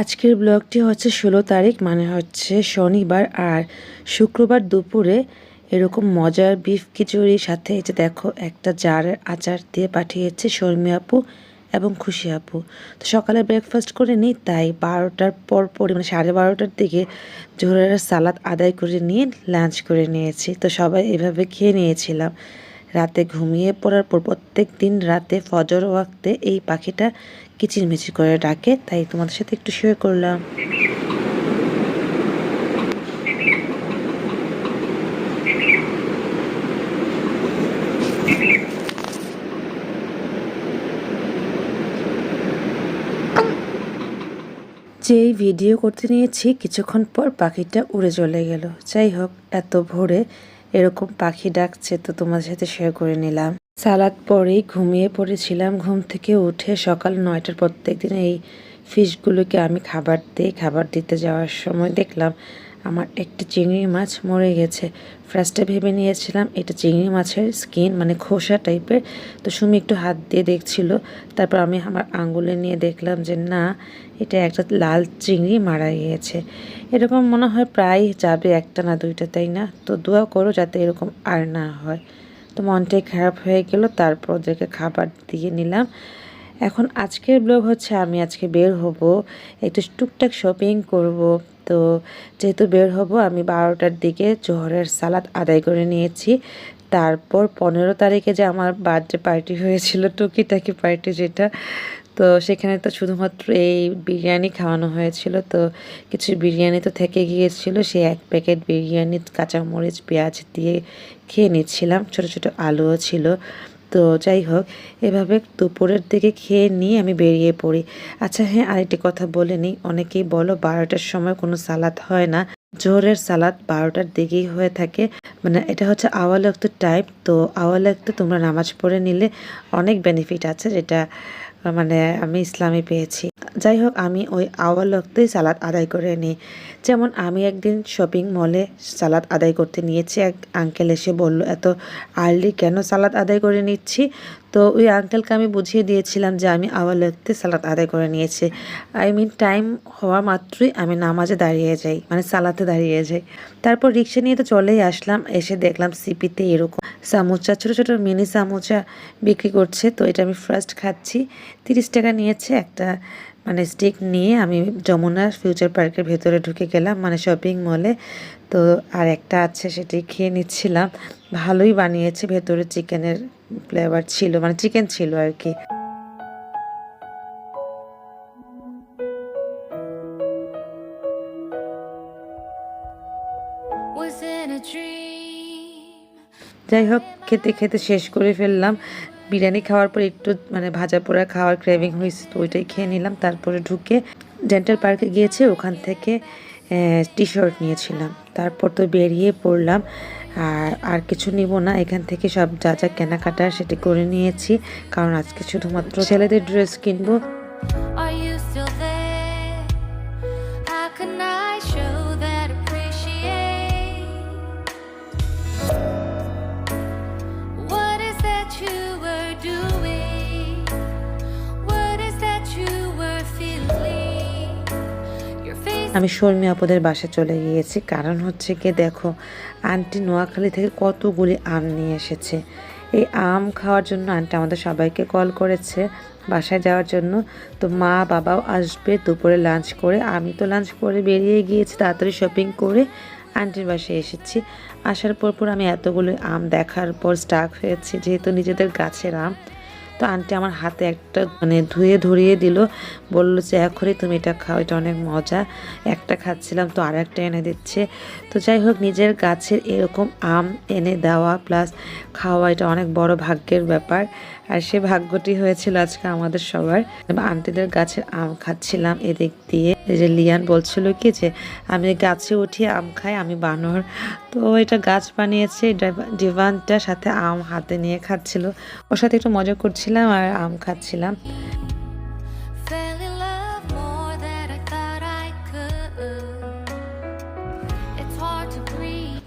আজকের ব্লগটি হচ্ছে 16 তারিখ, মানে হচ্ছে শনিবার। আর শুক্রবার দুপুরে এরকম মজার বিফ খিচুড়ির সাথে এই যে দেখো একটা জারের আচার দিয়ে পাঠিয়েছে শর্মি আপু এবং খুশি আপু। তো সকালে ব্রেকফাস্ট করে নিই, তাই 12টার পরই মানে 12:30টার দিকে জোহরের সালাদ আদায় করে নিয়ে লাঞ্চ করে নিয়েছি। তো সবাই এভাবে খেয়ে নিয়েছিলাম। রাতে ঘুমিয়ে পড়ার পর প্রত্যেক দিন রাতে ফজর ওয়াক্তে এই পাখিটা কিচিরমিচির করে ডাকে, তাই তোমাদের সাথে একটু শেয়ার করলাম। যেই ভিডিও করতে নিয়েছি কিছুক্ষণ পর পাখিটা উড়ে চলে গেল। যাই হোক, এত ভোরে এরকম পাখি ডাকছে তো তোমাদের সাথে শেয়ার করে নিলাম। সালাদ পরেই ঘুমিয়ে পড়েছিলাম। ঘুম থেকে উঠে সকাল 9টার প্রত্যেক দিন এই ফিশগুলোকে আমি খাবার দিই। খাবার দিতে যাওয়ার সময় দেখলাম আমার একটি চিংড়ি মাছ মরে গেছে। ফার্স্টে ভেবে নিয়েছিলাম এটা চিংড়ি মাছের স্কিন, মানে খোসা টাইপের। তো সুমি একটু হাত দিয়ে দেখছিল, তারপর আমি আমার আঙ্গুলে নিয়ে দেখলাম যে না, এটা একটা লাল চিংড়ি মারা গিয়েছে। এরকম মনে হয় প্রায় যাবে, একটা না দুইটা, তাই না? তো দোয়া করো যাতে এরকম আর না হয়। তো মনটাই খারাপ হয়ে গেল। তারপর ওদেরকে খাবার দিয়ে নিলাম। এখন আজকের ব্লগ হচ্ছে আমি আজকে বের হব, একটু টুকটাক শপিং করব। তো যেহেতু বের হব, আমি 12টার দিকে জোহরের সালাদ আদায় করে নিয়েছি। তারপর 15 তারিখে যে আমার বার্থডে পার্টি হয়েছিল, টুকিটাকি পার্টি যেটা, তো সেখানে তো শুধুমাত্র এই বিরিয়ানি খাওয়ানো হয়েছিল। তো কিছু বিরিয়ানি তো থেকে গিয়েছিল, সেই এক প্যাকেট বিরিয়ানি কাঁচামরিচ পেঁয়াজ দিয়ে খেয়ে নিচ্ছিলাম, ছোট ছোট আলুও ছিল। তো যাই হোক, এভাবে দুপুরের দিকে খেয়ে নিয়ে আমি বেরিয়ে পড়ি। আচ্ছা হ্যাঁ, আরেকটি কথা বলে নিই, অনেকেই বলো 12টার সময় কোনো সালাদ হয় না। জোহরের সালাদ 12টার দিকেই হয়ে থাকে, মানে এটা হচ্ছে আওয়াল ওয়াক্ত টাইম। তো আওয়াল ওয়াক্তে তোমরা নামাজ পড়ে নিলে অনেক বেনিফিট আছে, যেটা মানে আমি ইসলামে পেয়েছি। যাই হোক, আমি ওই আওয়াল ওয়াক্তেই সালাদ আদায় করে নিই। যেমন আমি একদিন শপিং মলে সালাদ আদায় করতে নিয়েছি, এক আঙ্কেল এসে বলল এত আর্লি কেন সালাদ আদায় করে নিচ্ছি। তো ওই আঙ্কেলকে আমি বুঝিয়ে দিয়েছিলাম যে আমি আওয়াল ওয়াক্তে সালাদ আদায় করে নিয়েছি। টাইম হওয়া মাত্রই আমি নামাজে দাঁড়িয়ে যাই, মানে সালাতে দাঁড়িয়ে যাই। তারপর রিক্সা নিয়ে তো চলেই আসলাম। এসে দেখলাম সিপিতে এরকম সামোচা, ছোটো ছোটো মিনি সামোচা বিক্রি করছে। তো এটা আমি ফার্স্ট খাচ্ছি। 30 টাকা নিয়েছে একটা, মানে স্টিক নিয়ে আমি যমুনা ফিউচার পার্কের ভেতরে ঢুকে গেলাম, মানে শপিং মলে। তো আর একটা আছে, সেটি খেয়ে নিচ্ছিলাম। ভালোই বানিয়েছে, ভেতরে চিকেনের ফ্লেভার ছিল, মানে চিকেন ছিল আর কি। যাই হোক, খেতে খেতে শেষ করে ফেললাম। বিরিয়ানি খাওয়ার পর একটু মানে ভাজা পোড়া খাওয়ার ক্রেভিং হয়েছে, তো ওইটাই খেয়ে নিলাম। তারপরে ঢুকে ডেন্টাল পার্কে গিয়েছে, ওখান থেকে টি শার্ট নিয়েছিলাম। তারপর তো বেরিয়ে পড়লাম। আর কিছু নিব না, এখান থেকে সব যা যা কেনাকাটা সেটি করে নিয়েছি, কারণ আজকে শুধুমাত্র ছেলেদের ড্রেস কিনবো। আমি শর্মি আপুদের বাসায় চলে গিয়েছি, কারণ হচ্ছে কি দেখো, আন্টি নোয়াখালী থেকে কতগুলি আম নিয়ে এসেছে। এই আম খাওয়ার জন্য আন্টি আমাদের সবাইকে কল করেছে বাসায় যাওয়ার জন্য। তো মা বাবাও আসবে দুপুরে লাঞ্চ করে। আমি তো লাঞ্চ করে বেরিয়ে গিয়েছি, তাড়াতাড়ি শপিং করে আন্টির বাসায় এসেছি। আসার পর আমি এতগুলো আম দেখার পর স্টাক হয়েছি, যেহেতু নিজেদের গাছের আম। তো আন্টি আমার হাতে একটা মানে ধুয়ে ধরিয়ে দিল, বললো যে এখনই তুমি এটা খাও, এটা অনেক মজা। একটা খাচ্ছিলাম তো আর একটা এনে দিচ্ছে। তো যাই হোক, নিজের গাছের এরকম আম এনে দেওয়া প্লাস খাওয়া, এটা অনেক বড় ভাগ্যের ব্যাপার। আর সে ভাগ্যটি হয়েছিল আজকে আমাদের সবার। আন্টিদের গাছের আম খাচ্ছিলাম এদিক দিয়ে। এই যে লিয়ান বলছিল কি যে আমি গাছে উঠিয়ে আম খাই, আমি বানর। তো এটা গাছ বানিয়েছে ডিভানটা, সাথে আম হাতে নিয়ে খাচ্ছিল। ওর সাথে একটু মজা করছিলাম আর আম খাচ্ছিলাম।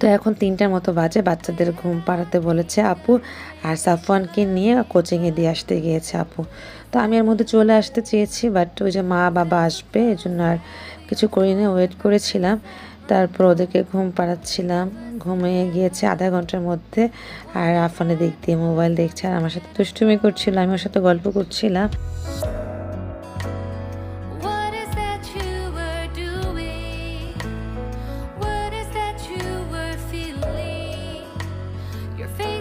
তো এখন 3টার মতো বাজে, বাচ্চাদের ঘুম পাড়াতে বলেছে আপু, আর সাফওয়ানকে নিয়ে কোচিংয়ে দিয়ে আসতে গিয়েছে আপু। তো আমি এর মধ্যে চলে আসতে চেয়েছি, বাট ওই যে মা বাবা আসবে এই জন্য আর কিছু করিনি, ওয়েট করেছিলাম। তারপর ওদেরকে ঘুম পাড়াচ্ছিলাম, ঘুমিয়ে গিয়েছে আধা ঘন্টার মধ্যে। আর আফানের দিক দিয়ে মোবাইল দেখছে আর আমার সাথে দুষ্টুমি করছিল, আমি ওর সাথে গল্প করছিলাম।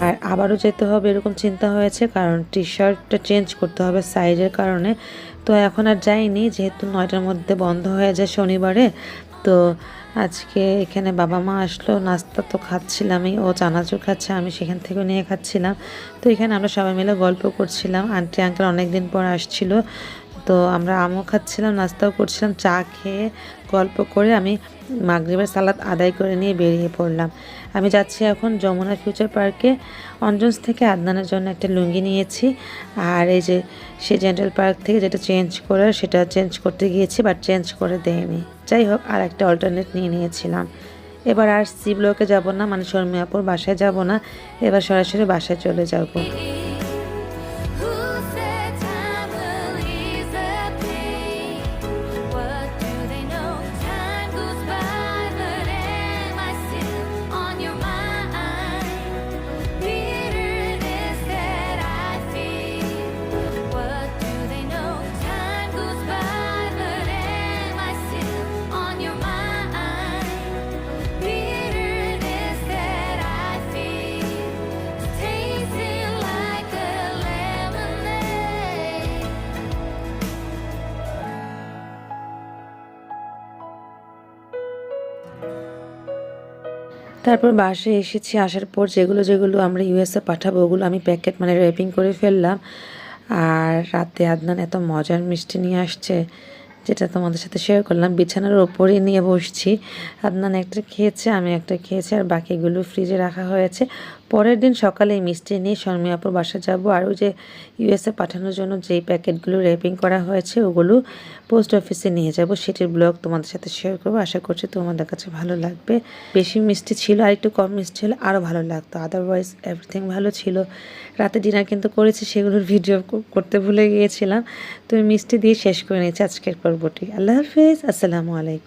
আর আবারও যেতে হবে এরকম চিন্তা হয়েছে, কারণ টি শার্টটা চেঞ্জ করতে হবে সাইজের কারণে। তো এখন আর যাইনি, যেহেতু 9টার মধ্যে বন্ধ হয়ে যায় শনিবারে। তো আজকে এখানে বাবা মা আসলো, নাস্তা তো খাচ্ছিলামই, ও চানাচুর খাচ্ছে, আমি সেখান থেকে নিয়ে খাচ্ছিলাম। তো এখানে আমরা সবাই মিলে গল্প করছিলাম, আন্টি আঙ্কেল অনেকদিন পর আসছিল। তো আমরা আমও খাচ্ছিলাম, নাস্তাও করছিলাম, চা খেয়ে গল্প করে আমি মাগরিবের সালাত আদায় করে নিয়ে বেরিয়ে পড়লাম। আমি যাচ্ছি এখন যমুনা ফিউচার পার্কে। অঞ্জনস থেকে আদনানের জন্য একটা লুঙ্গি নিয়েছি, আর এই যে সে জেন্টাল পার্ক থেকে যেটা চেঞ্জ করে সেটা চেঞ্জ করতে গিয়েছি, বাট চেঞ্জ করে দেয়নি। যাই হোক, আর একটা অল্টারনেট নিয়ে নিয়েছিলাম। এবার আর সি ব্লকে যাব না, মানে শর্মিয়াপুর বাসায় যাব না, এবার সরাসরি বাসায় চলে যাব। তারপর বাসায় এসেছি, আসার পর যেগুলো যেগুলো আমরা ইউএসএ পাঠাবো ওগুলো আমি প্যাকেট মানে র্যাপিং করে ফেললাম। আর রাতে আদনান এত মজার মিষ্টি নিয়ে আসছে, যেটা তোমাদের সাথে শেয়ার করলাম, বিছানার ওপরেই নিয়ে বসছি। আদনান একটা খেয়েছে, আমি একটা খেয়েছি, আর বাকিগুলো ফ্রিজে রাখা হয়েছে। পরের দিন সকালে এই মিষ্টি নিয়ে শর্মিয়াপুর বাসা যাব, আর ওই যে ইউএসএ পাঠানোর জন্য যেই প্যাকেটগুলো র্যাপিং করা হয়েছে ওগুলো পোস্ট অফিসে নিয়ে যাব, সেটির ব্লগ তোমাদের সাথে শেয়ার করবো। আশা করছি তোমাদের কাছে ভালো লাগবে। বেশি মিষ্টি ছিল, আর একটু কম মিষ্টি হলে আরও ভালো লাগতো, আদারওয়াইজ এভরিথিং ভালো ছিল। রাতে ডিনার কিন্তু করেছি, সেগুলোর ভিডিও করতে ভুলে গিয়েছিলাম। তো মিষ্টি দিয়ে শেষ করে নিয়েছি আজকের পর্বটি। আল্লাহ হাফেজ, আসসালামু আলাইকুম।